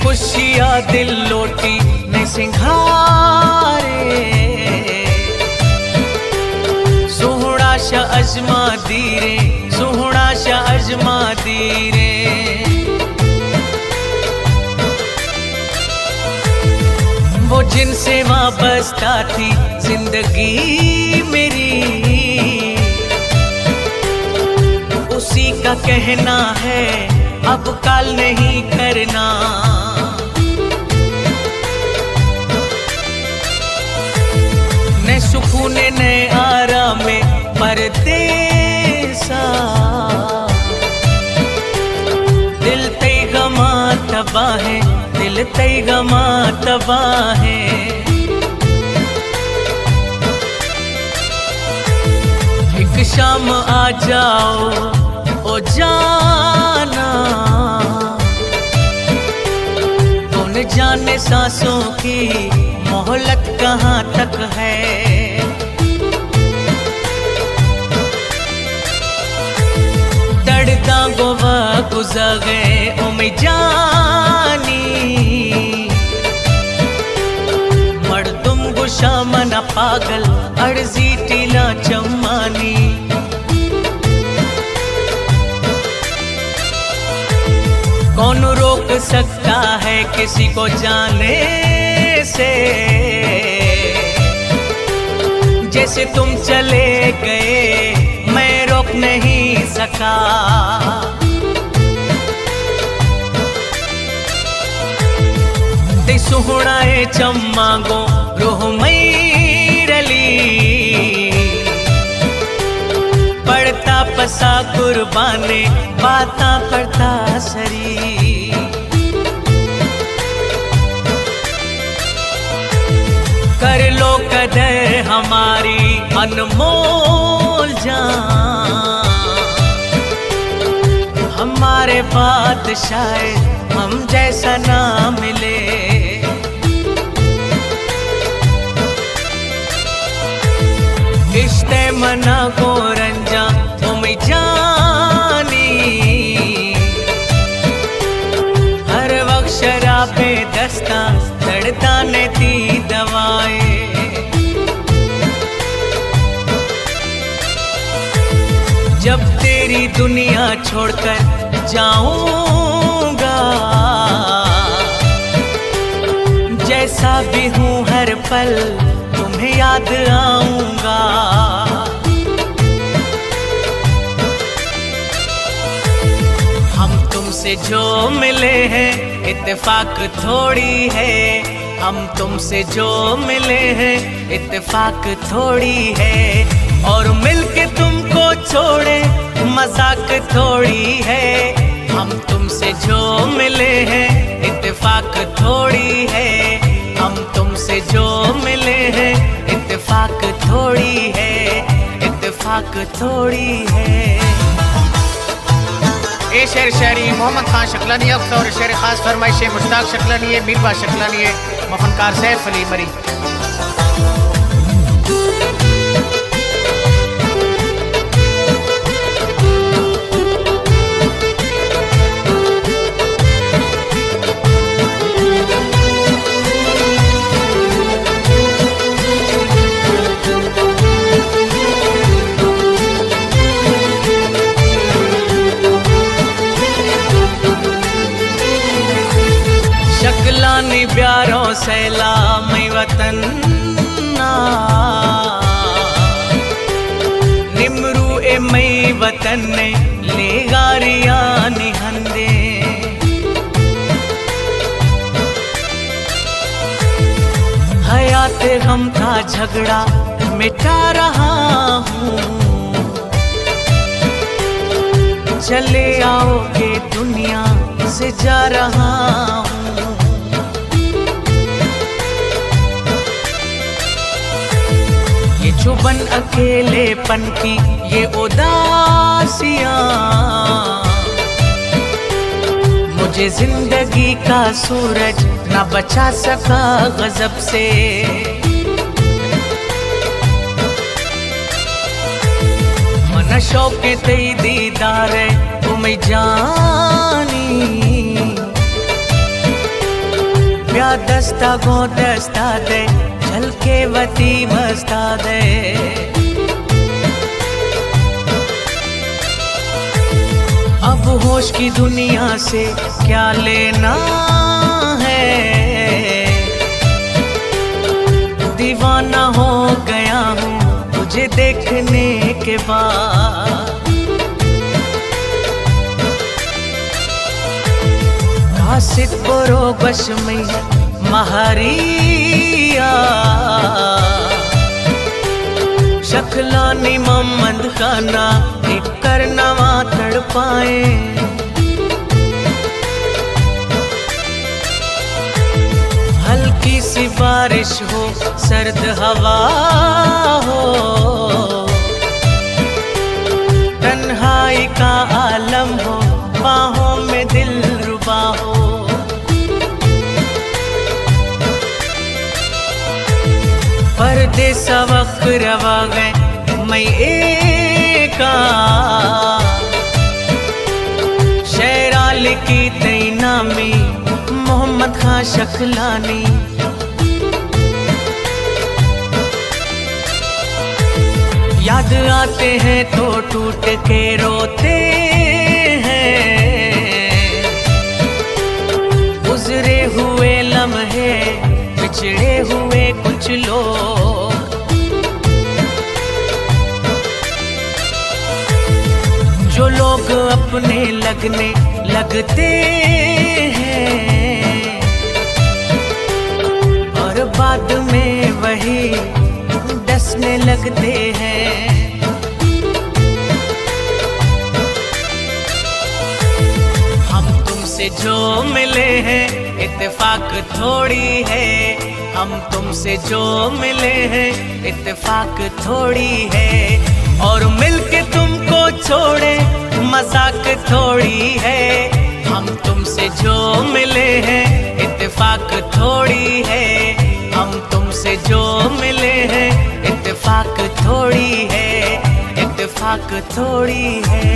खुशियाँ दिल लोटी ने सिंघारे, सोहना शा अजमा दीरे, सोहना शा अजमा दीरे। वो जिनसे वाबस्ता थी जिंदगी मेरी, उसी का कहना है अब काल नहीं करना। ने सुकून ने आराम में परदेसा, दिल तई गमा तबाह है, दिल तई गमा तबाह है। एक शाम आ जाओ ओ जाना, कौन जाने सांसों की मोहलत कहाँ तक है। दर्दा गोवा गुजर गए उम्मीद जानी, मर्दुम गुशा मना पागल अर्जी टीला चम्मानी। कौन रोक सकता है किसी को जाने से, जैसे तुम चले गए मैं रोक नहीं सका। ते सुहणाए चम्मागो रोह मैरली, पड़ता पसा कुर्बाने बाता पड़ता सरी। कर लो कदर हमारी अनमोल जान, हमारे बादशाह हम जैसा ना मिले। इश्ते मना को रंजा तुम जानी, हर वक्त शराबे दस्ता दर्दा ने दी दवाएं। जब तेरी दुनिया छोड़कर जाऊंगा, जैसा भी हूँ हर पल तुम्हें याद आऊंगा। हम तुमसे जो मिले हैं इत्तेफाक थोड़ी है, हम तुमसे जो मिले हैं इत्तेफाक थोड़ी है। और मिलके तुमको छोड़े मजाक थोड़ी है, हम तुमसे जो मिले हैं इत्तेफाक थोड़ी है। हम तुमसे जो मिले हैं इत्तेफाक थोड़ी है, इत्तेफाक थोड़ी है। ए शेर शायरी मोहम्मद खान शकलानी अख्तर और शेर खास फरमाइश मुश्ताक शकलानी, मीरबा शकलानी, मफनकार सैफ अली मरी। शकलानी प्यारो सैलाम वतन निमरू ए मई वतन ने ले गारिया निहंदे। हयात गम का झगड़ा मिटा रहा हूँ, चले आओगे दुनिया से जा रहा हूँ। ये चुबन अकेलेपन की ये उदासियां, मुझे जिंदगी का सूरज न बचा सका गजब से। मन शौक तई दीदार तुम जानी, दस्ता गो दस्ता दे झलके वती मस्ता दे। अब होश की दुनिया से क्या लेना है, दीवाना हो गया हूँ तुझे देखने के बाद। कासिद बरो बश में महरिया, शक्लानी मोहम्मद खाना एक करनवा तड़पाए। हल्की सी बारिश हो सर्द हवा हो, तन्हाई का आलम हो बाहों में दिल रुबा हो। परदेसा वक्त रवा गए मैं एका, शेराल की तई नामी मोहम्मद खां शक्लानी। याद आते हैं तो टूट के रोते हैं, गुजरे हुए लम्हे बिछड़े हुए कुछ लोग। जो लोग अपने लगने लगते हैं और बाद में वही डसने लगते हैं। हम तुमसे जो मिले हैं इत्तेफाक थोड़ी है, हम तुमसे जो मिले हैं इत्तेफाक थोड़ी है। और मिलके तुमको छोड़े मजाक थोड़ी है, हम तुमसे जो मिले हैं इत्तेफाक थोड़ी है। हम तुमसे जो मिले हैं इत्तेफाक थोड़ी है, इत्तेफाक थोड़ी है।